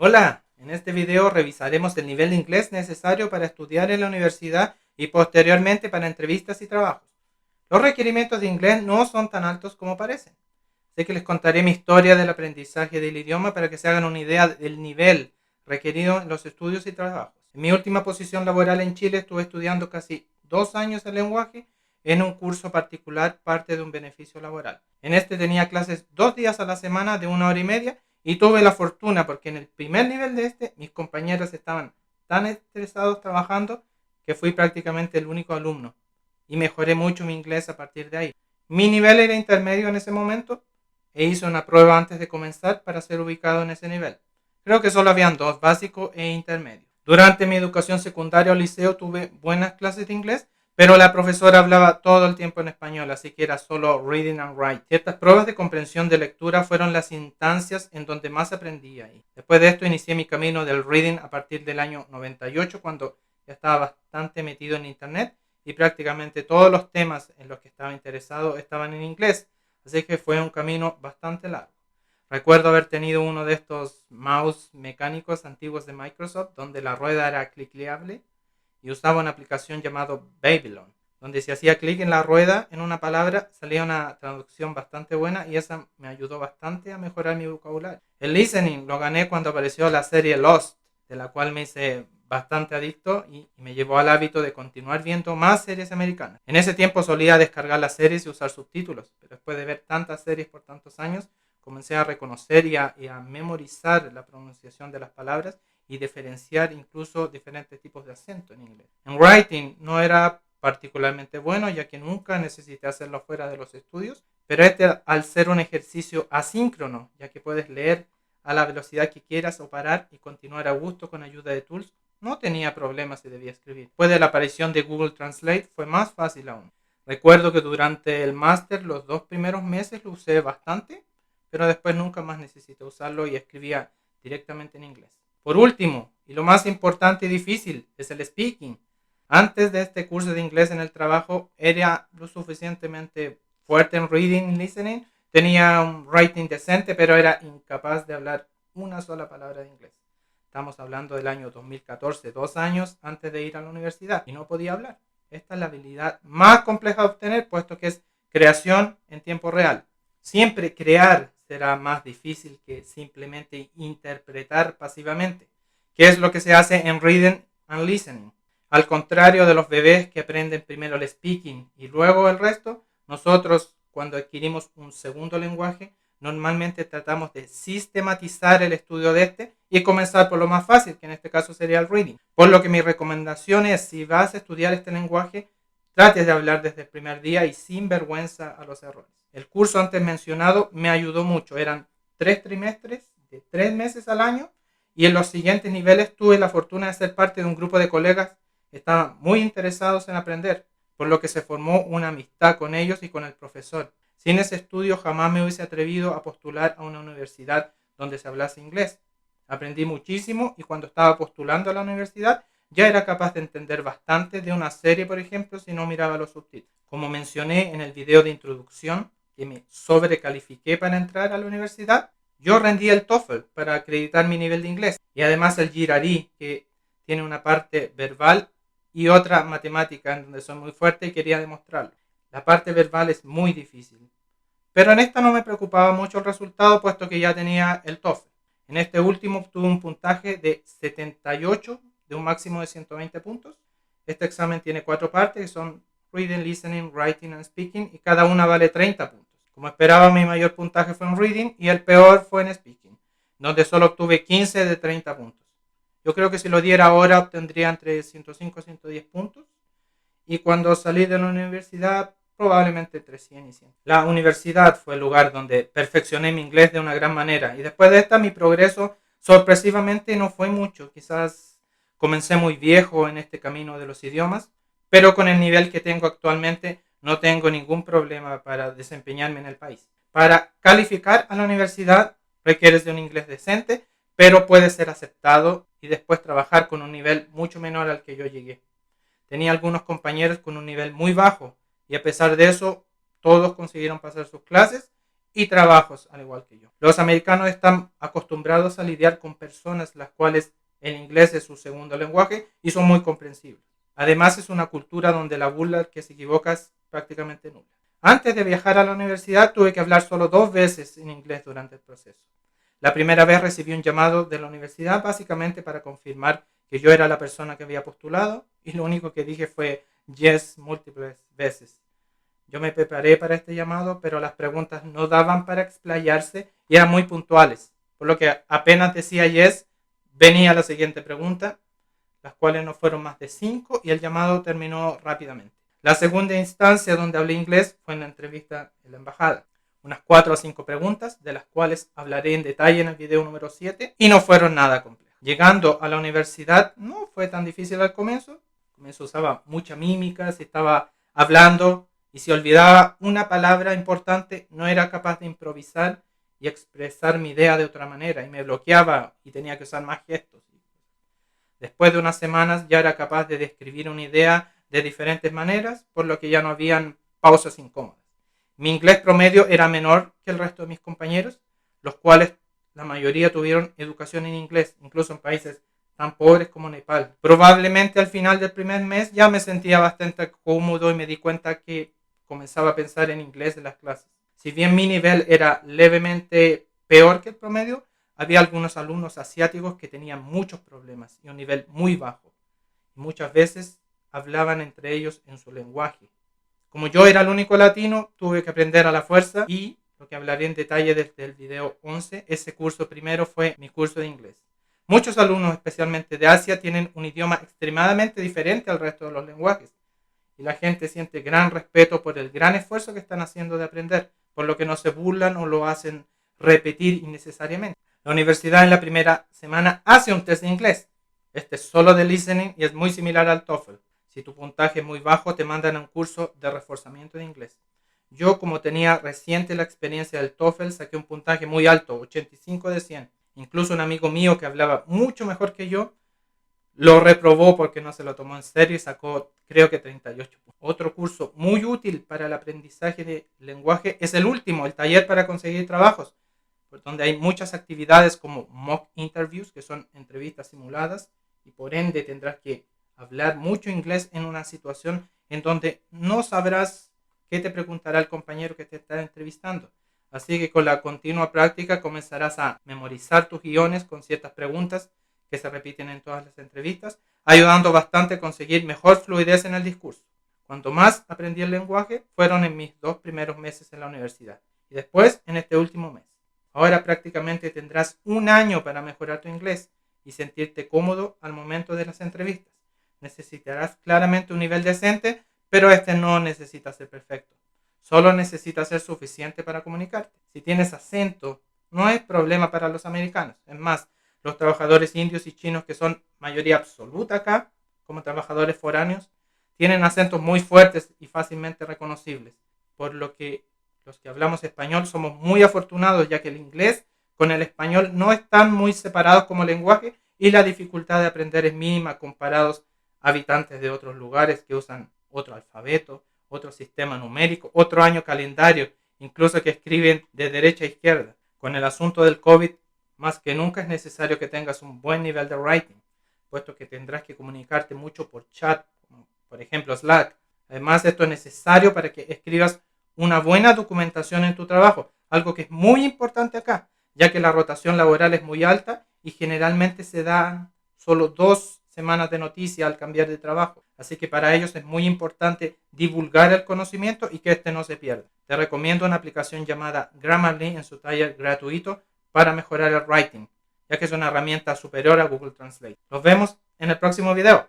Hola, en este video revisaremos el nivel de inglés necesario para estudiar en la universidad y posteriormente para entrevistas y trabajos. Los requerimientos de inglés no son tan altos como parecen. Sé que les contaré mi historia del aprendizaje del idioma para que se hagan una idea del nivel requerido en los estudios y trabajos. En mi última posición laboral en Chile estuve estudiando casi 2 años el lenguaje en un curso particular, parte de un beneficio laboral. En este tenía clases 2 días a la semana de 1 hora y media y tuve la fortuna porque en el primer nivel de mis compañeros estaban tan estresados trabajando que fui prácticamente el único alumno y mejoré mucho mi inglés a partir de ahí. Mi nivel era intermedio en ese momento e hice una prueba antes de comenzar para ser ubicado en ese nivel. Creo que solo habían dos, básico e intermedio. Durante mi educación secundaria o liceo tuve buenas clases de inglés, pero la profesora hablaba todo el tiempo en español, así que era solo reading and write. Ciertas pruebas de comprensión de lectura fueron las instancias en donde más aprendí ahí. Después de esto inicié mi camino del reading a partir del año 98, cuando ya estaba bastante metido en internet y prácticamente todos los temas en los que estaba interesado estaban en inglés, así que fue un camino bastante largo. Recuerdo haber tenido uno de estos mouse mecánicos antiguos de Microsoft donde la rueda era clicleable y usaba una aplicación llamada Babylon, donde si hacía clic en la rueda en una palabra salía una traducción bastante buena y esa me ayudó bastante a mejorar mi vocabulario. El listening lo gané cuando apareció la serie Lost, de la cual me hice bastante adicto y me llevó al hábito de continuar viendo más series americanas. En ese tiempo solía descargar las series y usar subtítulos, pero después de ver tantas series por tantos años, comencé a reconocer y a memorizar la pronunciación de las palabras y diferenciar incluso diferentes tipos de acento en inglés. En writing no era particularmente bueno, ya que nunca necesité hacerlo fuera de los estudios, pero al ser un ejercicio asíncrono, ya que puedes leer a la velocidad que quieras o parar y continuar a gusto con ayuda de tools, no tenía problemas si debía escribir. Después de la aparición de Google Translate fue más fácil aún. Recuerdo que durante el máster los 2 primeros meses lo usé bastante, pero después nunca más necesité usarlo y escribía directamente en inglés. Por último, y lo más importante y difícil, es el speaking. Antes de este curso de inglés en el trabajo, era lo suficientemente fuerte en reading y listening. Tenía un writing decente, pero era incapaz de hablar una sola palabra de inglés. Estamos hablando del año 2014, 2 años antes de ir a la universidad, y no podía hablar. Esta es la habilidad más compleja de obtener, puesto que es creación en tiempo real. Siempre crear será más difícil que simplemente interpretar pasivamente, que es lo que se hace en reading and listening. Al contrario de los bebés que aprenden primero el speaking y luego el resto, nosotros cuando adquirimos un segundo lenguaje, normalmente tratamos de sistematizar el estudio de este y comenzar por lo más fácil, que en este caso sería el reading. Por lo que mi recomendación es, si vas a estudiar este lenguaje, trates de hablar desde el primer día y sin vergüenza a los errores. El curso antes mencionado me ayudó mucho. Eran 3 trimestres de 3 meses al año y en los siguientes niveles tuve la fortuna de ser parte de un grupo de colegas que estaban muy interesados en aprender, por lo que se formó una amistad con ellos y con el profesor. Sin ese estudio jamás me hubiese atrevido a postular a una universidad donde se hablase inglés. Aprendí muchísimo y cuando estaba postulando a la universidad ya era capaz de entender bastante de una serie, por ejemplo, si no miraba los subtítulos. Como mencioné en el video de introducción, que me sobrecalifiqué para entrar a la universidad, yo rendí el TOEFL para acreditar mi nivel de inglés y además el GRE, que tiene una parte verbal y otra matemática en donde soy muy fuerte y quería demostrarlo. La parte verbal es muy difícil, pero en esta no me preocupaba mucho el resultado puesto que ya tenía el TOEFL. En este último obtuve un puntaje de 78 de un máximo de 120 puntos. Este examen tiene 4 partes que son Reading, Listening, Writing and Speaking y cada una vale 30 puntos. Como esperaba, mi mayor puntaje fue en Reading y el peor fue en Speaking, donde solo obtuve 15 de 30 puntos. Yo creo que si lo diera ahora obtendría entre 105 y 110 puntos y cuando salí de la universidad probablemente entre 100 y 100. La universidad fue el lugar donde perfeccioné mi inglés de una gran manera y después de esta mi progreso sorpresivamente no fue mucho. Quizás comencé muy viejo en este camino de los idiomas, pero con el nivel que tengo actualmente no tengo ningún problema para desempeñarme en el país. Para calificar a la universidad requieres de un inglés decente, pero puede ser aceptado y después trabajar con un nivel mucho menor al que yo llegué. Tenía algunos compañeros con un nivel muy bajo y a pesar de eso todos consiguieron pasar sus clases y trabajos al igual que yo. Los americanos están acostumbrados a lidiar con personas las cuales el inglés es su segundo lenguaje y son muy comprensibles. Además es una cultura donde la burla al que se equivoca es prácticamente nula. Antes de viajar a la universidad tuve que hablar solo 2 veces en inglés durante el proceso. La primera vez recibí un llamado de la universidad básicamente para confirmar que yo era la persona que había postulado y lo único que dije fue yes múltiples veces. Yo me preparé para este llamado, pero las preguntas no daban para explayarse y eran muy puntuales, por lo que apenas decía yes, venía la siguiente pregunta, las cuales no fueron más de 5 y el llamado terminó rápidamente. La segunda instancia donde hablé inglés fue en la entrevista en la embajada. Unas 4 o 5 preguntas, de las cuales hablaré en detalle en el video número 7, y no fueron nada complejas. Llegando a la universidad no fue tan difícil al comienzo. Al comienzo usaba mucha mímica, si estaba hablando y si olvidaba una palabra importante, no era capaz de improvisar y expresar mi idea de otra manera, y me bloqueaba y tenía que usar más gestos. Después de unas semanas ya era capaz de describir una idea de diferentes maneras, por lo que ya no habían pausas incómodas. Mi inglés promedio era menor que el resto de mis compañeros, los cuales la mayoría tuvieron educación en inglés, incluso en países tan pobres como Nepal. Probablemente al final del primer mes ya me sentía bastante cómodo y me di cuenta que comenzaba a pensar en inglés en las clases. Si bien mi nivel era levemente peor que el promedio, había algunos alumnos asiáticos que tenían muchos problemas y un nivel muy bajo. Muchas veces hablaban entre ellos en su lenguaje. Como yo era el único latino, tuve que aprender a la fuerza y, lo que hablaré en detalle desde el video 11, ese curso primero fue mi curso de inglés. Muchos alumnos, especialmente de Asia, tienen un idioma extremadamente diferente al resto de los lenguajes y la gente siente gran respeto por el gran esfuerzo que están haciendo de aprender, por lo que no se burlan o lo hacen repetir innecesariamente. La universidad en la primera semana hace un test de inglés. Este es solo de listening y es muy similar al TOEFL. Si tu puntaje es muy bajo, te mandan a un curso de reforzamiento de inglés. Yo, como tenía reciente la experiencia del TOEFL, saqué un puntaje muy alto, 85 de 100. Incluso un amigo mío que hablaba mucho mejor que yo, lo reprobó porque no se lo tomó en serio y sacó, creo que 38. Otro curso muy útil para el aprendizaje de lenguaje es el último, el taller para conseguir trabajos, donde hay muchas actividades como mock interviews, que son entrevistas simuladas, y por ende tendrás que hablar mucho inglés en una situación en donde no sabrás qué te preguntará el compañero que te está entrevistando. Así que con la continua práctica comenzarás a memorizar tus guiones con ciertas preguntas que se repiten en todas las entrevistas, ayudando bastante a conseguir mejor fluidez en el discurso. Cuanto más aprendí el lenguaje, fueron en mis 2 primeros meses en la universidad y después en este último mes. Ahora prácticamente tendrás un año para mejorar tu inglés y sentirte cómodo al momento de las entrevistas. Necesitarás claramente un nivel decente, pero este no necesita ser perfecto. Solo necesita ser suficiente para comunicarte. Si tienes acento, no es problema para los americanos. Es más, los trabajadores indios y chinos, que son mayoría absoluta acá, como trabajadores foráneos, tienen acentos muy fuertes y fácilmente reconocibles, por lo que los que hablamos español somos muy afortunados, ya que el inglés con el español no están muy separados como lenguaje y la dificultad de aprender es mínima comparados a habitantes de otros lugares que usan otro alfabeto, otro sistema numérico, otro año calendario, incluso que escriben de derecha a izquierda. Con el asunto del COVID, más que nunca es necesario que tengas un buen nivel de writing, puesto que tendrás que comunicarte mucho por chat, como por ejemplo Slack. Además, esto es necesario para que escribas una buena documentación en tu trabajo, algo que es muy importante acá, ya que la rotación laboral es muy alta y generalmente se dan solo 2 semanas de noticia al cambiar de trabajo. Así que para ellos es muy importante divulgar el conocimiento y que este no se pierda. Te recomiendo una aplicación llamada Grammarly en su taller gratuito para mejorar el writing, ya que es una herramienta superior a Google Translate. Nos vemos en el próximo video.